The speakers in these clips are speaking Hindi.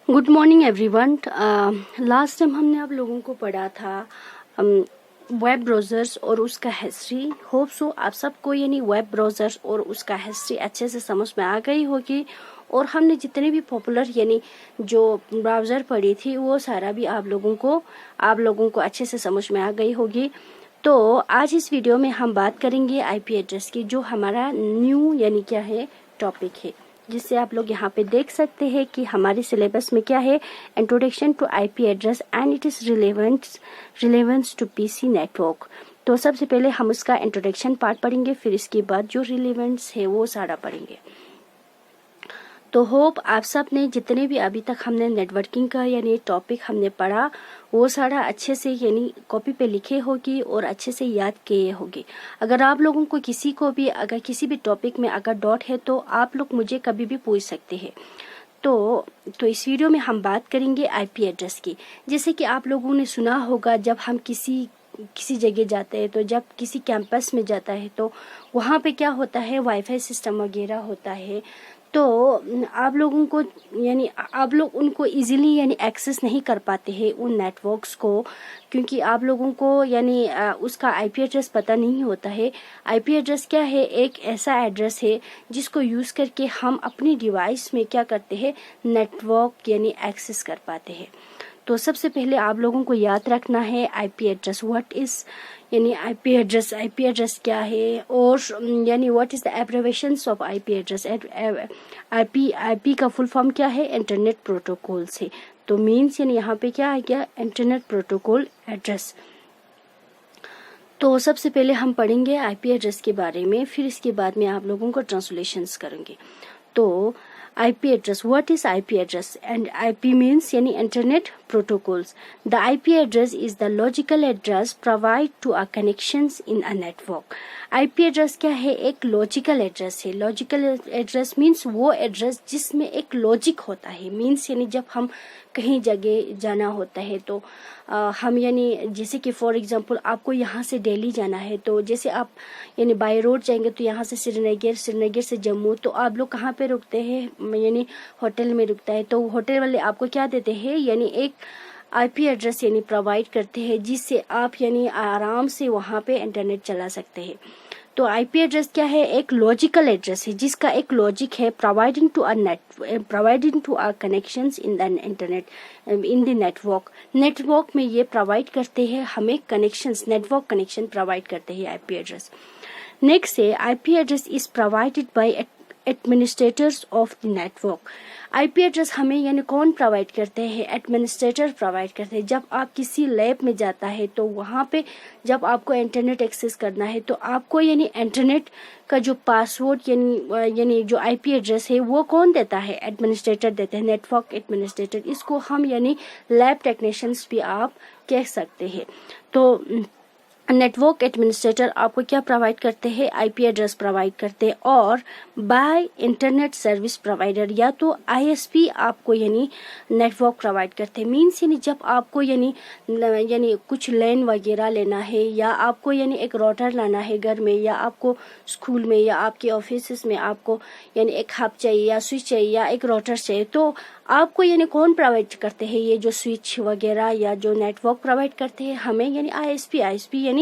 Good morning everyone. Last time हमने आप लोगों को पढ़ा था वेब ब्राउज़र्स और उसका हिस्ट्री। होप सो आप सबको यानी वेब ब्राउज़र्स और उसका हिस्ट्री अच्छे से समझ में आ गई होगी, और हमने जितने भी पॉपुलर यानी जो ब्राउज़र पढ़ी थी वो सारा भी आप लोगों को अच्छे से समझ में आ गई होगी। तो आज इस वीडियो में हम बात करेंगे आईपी एड्रेस की, जो हमारा न्यू यानी क्या है टॉपिक है, जिससे आप लोग यहाँ पे देख सकते हैं कि हमारे सिलेबस में क्या है, introduction to IP address and it is relevance to PC network. तो सबसे पहले हम उसका इंट्रोडक्शन पार्ट पढ़ेंगे, फिर इसके बाद जो रिलेवेंस है वो सारा पढ़ेंगे। तो होप आप सब ने जितने भी अभी तक हमने नेटवर्किंग का यानी टॉपिक हमने पढ़ा वो सारा अच्छे से यानी कॉपी पे लिखे होगी और अच्छे से याद किए होगी। अगर आप लोगों को किसी को भी अगर किसी भी टॉपिक में अगर डाउट है तो आप लोग मुझे कभी भी पूछ सकते हैं। तो इस वीडियो में हम बात करेंगे आईपी एड्रेस की। जैसे कि आप लोगों ने सुना होगा, जब हम किसी जगह जाते हैं, तो जब किसी कैंपस में जाता है तो वहाँ पे क्या होता है, वाईफाई सिस्टम वगैरह होता है। तो आप लोगों को यानी आप लोग उनको इजीली यानी एक्सेस नहीं कर पाते हैं उन नेटवर्क्स को, क्योंकि आप लोगों को यानी उसका आईपी एड्रेस पता नहीं होता है। आईपी एड्रेस क्या है, एक ऐसा एड्रेस है जिसको यूज़ करके हम अपनी डिवाइस में क्या करते हैं, नेटवर्क यानी एक्सेस कर पाते हैं। तो सबसे पहले आप लोगों को याद रखना है आईपी एड्रेस व्हाट इज यानी आईपी एड्रेस क्या है, और यानी what is the abbreviations of IP address. IP का फुल फॉर्म क्या है, इंटरनेट प्रोटोकॉल से। तो मीन्स यानी यहाँ पे क्या आ गया, इंटरनेट प्रोटोकॉल एड्रेस। तो सबसे पहले हम पढ़ेंगे आईपी एड्रेस के बारे में, फिर इसके बाद में आप लोगों को ट्रांसलेशंस करेंगे। तो IP address. What is IP address? And IP means यानी Internet Protocols. The IP address is the logical address provide to a connections in a network. IP address क्या है, एक logical address है। Logical address means वो address जिसमें एक logic होता है। Means यानी जब हम कहीं जगह जाना होता है तो हम यानी जैसे कि फॉर एग्जांपल आपको यहाँ से दिल्ली जाना है, तो जैसे आप यानी बाय रोड जाएंगे तो यहाँ से श्रीनगर से जम्मू, तो आप लोग कहाँ पे रुकते हैं, यानी होटल में रुकता है। तो होटल वाले आपको क्या देते हैं, यानी एक आईपी एड्रेस यानी प्रोवाइड करते हैं, जिससे आप यानी आराम से वहाँ पे इंटरनेट चला सकते हैं। तो आईपी एड्रेस क्या है, एक लॉजिकल एड्रेस है जिसका एक लॉजिक है, providing to a connections in the internet in the network में ये प्रोवाइड करते हैं हमें कनेक्शंस, नेटवर्क कनेक्शन प्रोवाइड करते हैं आईपी एड्रेस। नेक्स्ट है IP address is provided by administrators of the network. IP address हमें यानी कौन प्रोवाइड करते हैं, एडमिनिस्ट्रेटर प्रोवाइड करते हैं। जब आप किसी लैब में जाता है तो वहाँ पे जब आपको इंटरनेट एक्सेस करना है तो आपको यानी इंटरनेट का जो पासवर्ड यानी जो आईपी एड्रेस है वो कौन देता है, एडमिनिस्ट्रेटर देते हैं, नेटवर्क एडमिनिस्ट्रेटर। इसको हम यानी लैब टेक्नीशियंस भी आप कह सकते हैं। तो नेटवर्क एडमिनिस्ट्रेटर आपको क्या प्रोवाइड करते हैं, आईपी एड्रेस प्रोवाइड करते हैं, और बाय इंटरनेट सर्विस प्रोवाइडर या तो आईएसपी आपको यानी नेटवर्क प्रोवाइड करते हैं। मींस यानी जब आपको यानी कुछ लैन वगैरह लेना है, या आपको यानी एक राउटर लाना है घर में, या आपको स्कूल में या आपके ऑफिस में आपको यानी एक हब चाहिए या स्विच चाहिए या एक राउटर चाहिए, तो आपको यानी कौन प्रोवाइड करते हैं, ये जो स्विच वगैरह या जो नेटवर्क प्रोवाइड करते हैं हमें यानी आईएसपी यानी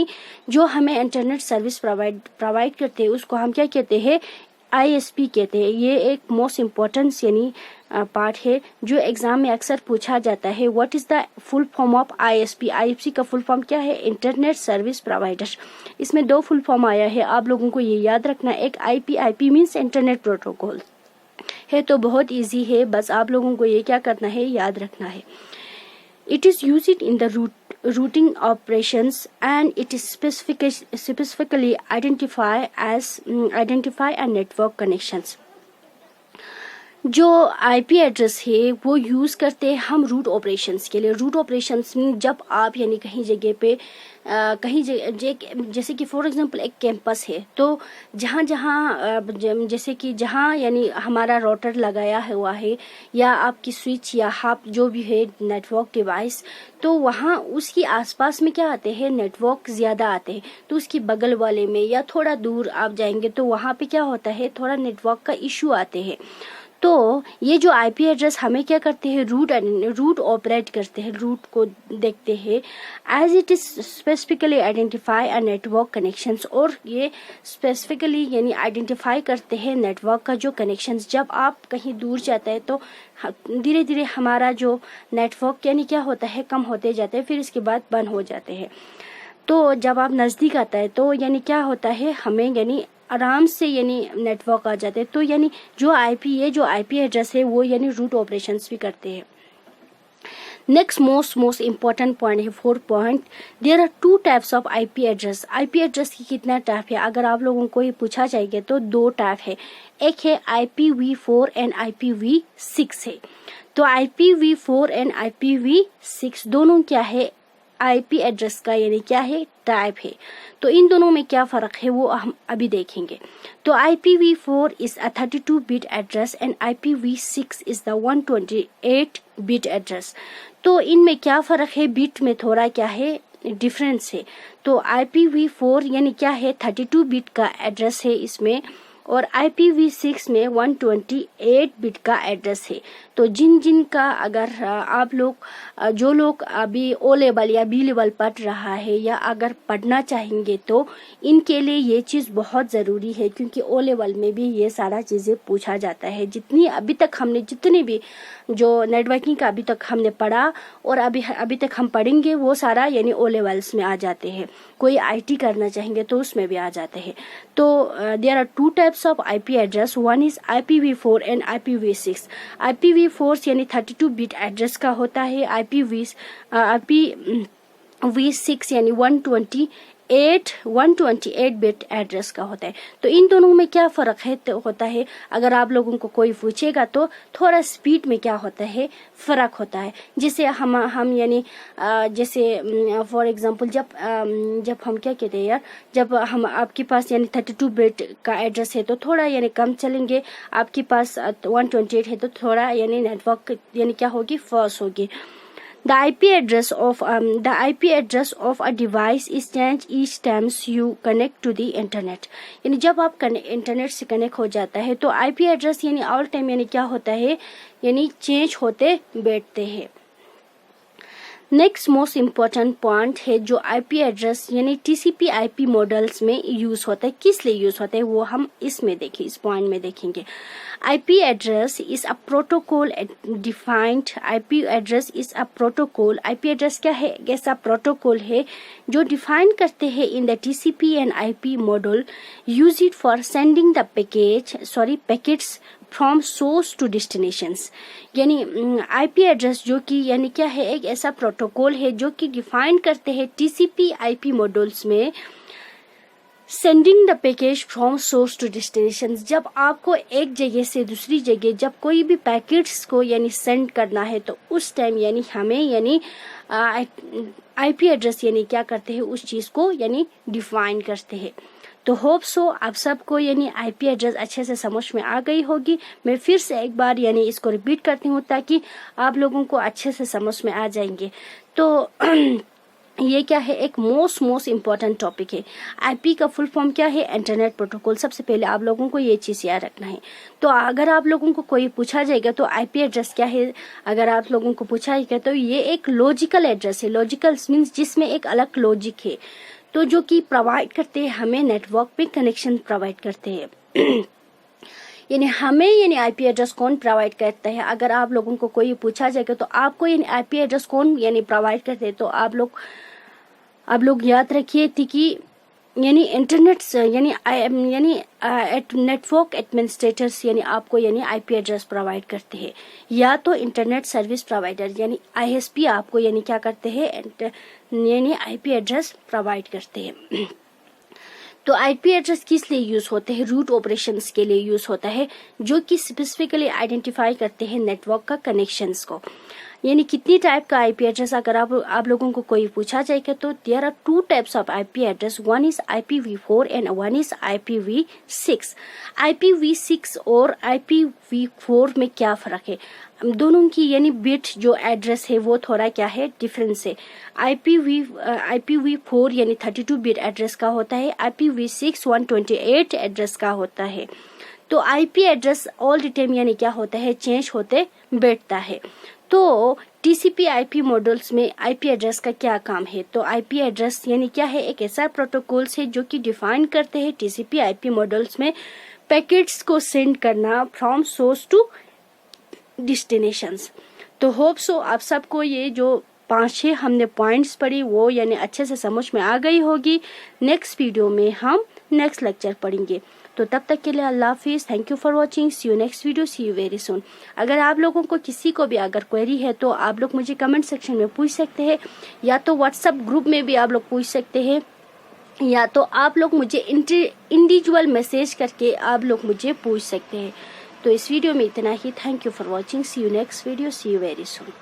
जो हमें इंटरनेट सर्विस प्रोवाइड करते हैं उसको हम क्या कहते हैं, आईएसपी कहते हैं। ये एक मोस्ट इम्पोर्टेंट यानी पार्ट है जो एग्जाम में अक्सर पूछा जाता है। What is the full form of ISP. ISP का फुल फॉर्म क्या है, इंटरनेट सर्विस प्रोवाइडर। इसमें दो फुल फॉर्म आया है, आप लोगों को ये याद रखना। एक आईपी मीन्स इंटरनेट प्रोटोकॉल है, तो बहुत इजी है, बस आप लोगों को ये क्या करना है, याद रखना है। It is used in the routing operations and it is specifically identify a network connections। जो आईपी एड्रेस है वो यूज़ करते हैं हम रूट ऑपरेशंस के लिए। रूट ऑपरेशंस में जब आप यानी कहीं जगह पे जैसे कि फॉर एग्जांपल एक कैंपस है, तो जैसे कि जहाँ यानी हमारा राउटर लगाया हुआ है या आपकी स्विच या हब जो भी है नेटवर्क डिवाइस, तो वहाँ उसकी आसपास में क्या आते हैं, नेटवर्क ज़्यादा आते हैं। तो उसकी बगल वाले में या थोड़ा दूर आप जाएंगे तो वहाँ पे क्या होता है, थोड़ा नेटवर्क का इशू आते हैं। तो ये जो आईपी एड्रेस हमें क्या करते हैं, रूट ऑपरेट करते हैं, रूट को देखते हैं as it is specifically identify a network connections, और ये स्पेसिफिकली यानी आइडेंटिफाई करते हैं नेटवर्क का जो कनेक्शंस। जब आप कहीं दूर जाते हैं तो धीरे धीरे हमारा जो नेटवर्क यानी क्या होता है, कम होते जाते हैं, फिर इसके बाद बंद हो जाते हैं। तो जब आप नज़दीक आता है तो यानी क्या होता है, हमें यानी आराम से यानी नेटवर्क आ जाते हैं। तो यानी जो आईपी एड्रेस है वो यानी रूट ऑपरेशंस भी करते हैं। नेक्स्ट मोस्ट इम्पॉर्टेंट पॉइंट है 4 point, there are 2 types of IP address. IP address की कितना टाइप है, अगर आप लोगों को ये पूछा जाएगा तो 2 टाइप है। एक है IPv4 एंड IPv6 है। तो IPv4 एंड IPv6 दोनों क्या है, आईपी एड्रेस का यानी क्या है, टाइप है। तो इन दोनों में क्या फ़र्क है वो हम अभी देखेंगे। तो IPv4 is a 32 bit address and IPv6 is the 128 bit address. तो इनमें क्या फ़र्क है, बिट में थोड़ा क्या है डिफरेंस है। तो IPv4 यानी क्या है 32 बिट का एड्रेस है इसमें, और IPv6 में 128 बिट का एड्रेस है। तो जिन का अगर आप लोग जो लोग अभी ओ लेवल या बी लेवल पढ़ रहा है या अगर पढ़ना चाहेंगे तो इनके लिए ये चीज़ बहुत ज़रूरी है, क्योंकि ओ लेवल में भी ये सारा चीज़ें पूछा जाता है। जितनी भी जो नेटवर्किंग का अभी तक हमने पढ़ा और अभी तक हम पढ़ेंगे वो सारा यानी ओ लेवल्स में आ जाते हैं। कोई IT करना चाहेंगे तो उसमें भी आ जाते हैं। तो there are 2 types of IP address, one is IPv4 and IPv6। IPv4 यानी 32 बिट एड्रेस का होता है, IPv6 यानी 128 बिट एड्रेस का होता है। तो इन दोनों में क्या फ़र्क है तो होता है, अगर आप लोगों को कोई पूछेगा तो थोड़ा स्पीड में क्या होता है, फ़र्क होता है। जैसे हम यानी जैसे फॉर एग्जांपल जब हम क्या कहते हैं यार, जब हम आपके पास यानी 32 बिट का एड्रेस है तो थोड़ा यानी कम चलेंगे, आपके पास 128 है तो थोड़ा यानी नेटवर्क यानी क्या होगी, फास्ट होगी। The IP address of a device is changed each time you connect to the internet। यानी जब आप इंटरनेट से कनेक्ट हो जाता है तो IP एड्रेस यानी ऑल टाइम यानी क्या होता है, यानी चेंज होते बैठते हैं। नेक्स्ट मोस्ट इम्पॉर्टेंट पॉइंट है जो आईपी एड्रेस यानी TCP IP मॉडल्स में यूज होता है, किस लिए यूज होता है वो हम इसमें देखें, इस पॉइंट में देखेंगे। IP address is a protocol defined. IP address is a protocol. IP address क्या है, ऐसा प्रोटोकॉल है जो डिफाइन करते हैं in the TCP and IP model, use it for sending the packets from source to destinations. यानी आईपी एड्रेस जो कि यानी क्या है, एक ऐसा प्रोटोकॉल है जो कि डिफाइन करते हैं TCP IP मॉडल्स में sending the package from source to destination. जब आपको एक जगह से दूसरी जगह जब कोई भी पैकेट्स को यानी सेंड करना है तो उस टाइम यानी हमें यानी आईपी एड्रेस यानी क्या करते हैं, उस चीज़ को यानी डिफाइन करते हैं। तो होप सो आप सबको यानी आईपी एड्रेस अच्छे से समझ में आ गई होगी। मैं फिर से एक बार यानी इसको रिपीट करती हूँ ताकि आप लोगों को अच्छे से समझ में आ जाएंगे। तो ये क्या है, एक मोस्ट इम्पॉर्टेंट टॉपिक है। आईपी का फुल फॉर्म क्या है, इंटरनेट प्रोटोकॉल। सबसे पहले आप लोगों को ये चीज़ याद रखना है। तो अगर आप लोगों को कोई पूछा जाएगा तो आईपी एड्रेस क्या है, अगर आप लोगों को पूछा जाएगा तो ये एक लॉजिकल एड्रेस है। लॉजिकल मीन्स जिसमें एक अलग लॉजिक है, तो जो कि प्रोवाइड करते हैं हमें नेटवर्क पे कनेक्शन प्रोवाइड करते हैं। यानी हमें यानी आईपी एड्रेस कौन प्रोवाइड करता है, अगर आप लोगों को कोई पूछा जाएगा तो आपको यानी आईपी एड्रेस कौन यानी प्रोवाइड करते हैं, तो आप लोग याद रखिए थी कि यानी इंटरनेट यानी नेटवर्क एडमिनिस्ट्रेटर्स यानी आपको यानी आईपी एड्रेस प्रोवाइड करते हैं, या तो इंटरनेट सर्विस प्रोवाइडर यानी ISP आपको यानी क्या करते हैं, यानी आईपी एड्रेस प्रोवाइड करते हैं। तो आईपी एड्रेस किस लिए यूज होते हैं, रूट ऑपरेशंस के लिए यूज होता है, जो कि स्पेसिफिकली आइडेंटिफाई करते हैं नेटवर्क का कनेक्शंस को। यानी कितनी टाइप का आईपी एड्रेस अगर आप लोगों को कोई पूछा जाएगा तो there are 2 types of IP address, one is IPv4 and one is IPv6। IPv6 और IPv4 में क्या फर्क है, दोनों की यानी बिट जो एड्रेस है वो थोड़ा क्या है, डिफरेंस है। IPv4 यानी 32 बिट एड्रेस का होता है, IPv6 128 एड्रेस का होता है। तो IP address all the time यानी क्या होता है, चेंज होते बैठता है। तो टीसीपी आईपी मॉडल्स में आईपी एड्रेस का क्या काम है? तो आईपी एड्रेस यानी क्या है, एक ऐसा प्रोटोकॉल्स है जो कि डिफाइन करते हैं टीसीपी आईपी मॉडल्स में पैकेट्स को सेंड करना फ्रॉम सोर्स टू डेस्टिनेशंस। तो होप सो आप सबको ये जो 5-6 हमने पॉइंट्स पढ़ी वो यानी अच्छे से समझ में आ गई होगी। नेक्स्ट वीडियो में हम नेक्स्ट लेक्चर पढ़ेंगे। तो तब तक के लिए अल्लाह हाफिज। Thank you for watching. See you next video. See you very soon. अगर आप लोगों को किसी को भी अगर क्वेरी है तो आप लोग मुझे कमेंट सेक्शन में पूछ सकते हैं, या तो व्हाट्सएप ग्रुप में भी आप लोग पूछ सकते हैं, या तो आप लोग मुझे इंडिविजुअल मैसेज करके आप लोग मुझे पूछ सकते हैं। तो इस वीडियो में इतना ही। Thank you for watching. See you next video. See you very soon.